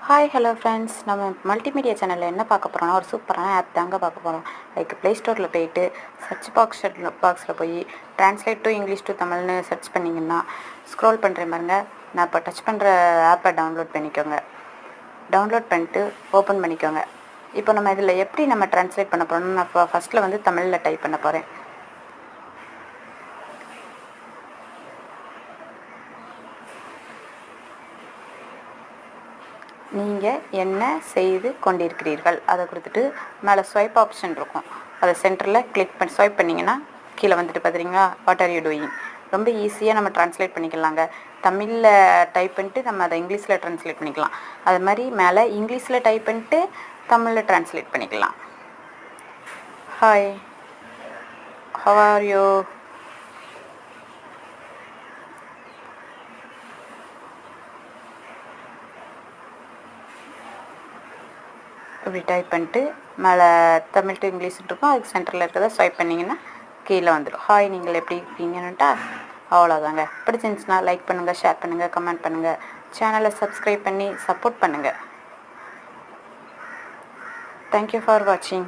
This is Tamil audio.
ஹாய் ஹலோ ஃப்ரெண்ட்ஸ், நம்ம மல்டிமீடியா சேனலில் என்ன பார்க்க போகிறோம்னா ஒரு சூப்பரான ஆப் தாங்க பார்க்க போகிறோம். லைக் ப்ளே ஸ்டோரில் போயிட்டு சர்ச் பாக்ஸில் போய் ட்ரான்ஸ்லேட் டு இங்கிலீஷ் டு தமிழ்னு சர்ச் பண்ணிங்கன்னா ஸ்க்ரோல் பண்ணுற மாதிரிங்க. நான் இப்போ டச் பண்ணுற ஆப்பை டவுன்லோட் பண்ணிக்கோங்க. டவுன்லோட் பண்ணிட்டு ஓப்பன் பண்ணிக்கோங்க. இப்போ நம்ம இதில் எப்படி நம்ம ட்ரான்ஸ்லேட் பண்ண போகிறோம்னு நான் இப்போ ஃபஸ்ட்டில் வந்து தமிழில் டைப் பண்ண போகிறேன். நீங்கள் என்ன செய்து கொண்டிருக்கிறீர்கள் அதை கொடுத்துட்டு மேலே ஸ்வைப் ஆப்ஷன் இருக்கும். அதை சென்டரில் கிளிக் பண்ணி ஸ்வைப் பண்ணிங்கன்னா கீழே வந்துட்டு பார்த்துறீங்களா, வாட் ஆர் யூ டூயிங். ரொம்ப ஈஸியாக நம்ம ட்ரான்ஸ்லேட் பண்ணிக்கலாங்க. தமிழில் டைப் பண்ணிட்டு நம்ம அதை இங்கிலீஷில் ட்ரான்ஸ்லேட் பண்ணிக்கலாம். அது மாதிரி மேலே இங்கிலீஷில் டைப் பண்ணிட்டு தமிழில் ட்ரான்ஸ்லேட் பண்ணிக்கலாம். Hi, how are you. இப்படி டைப் பண்ணிட்டு மேலே தமிழ் டு இங்கிலீஷ் இருக்கும். அதுக்கு சென்டரில் இருக்கிறத ஸ்வைப் பண்ணிங்கன்னா கீழே வந்துடும். ஹாய், நீங்கள் எப்படி இருக்கீங்கன்னுட்டா அவ்வளோதாங்க. பிடிச்சிருந்துச்சுன்னா லைக் பண்ணுங்கள், ஷேர் பண்ணுங்கள், கமெண்ட் பண்ணுங்கள், சேனலை சப்ஸ்கிரைப் பண்ணி சப்போர்ட் பண்ணுங்கள். தேங்க்யூ ஃபார் வாட்சிங்.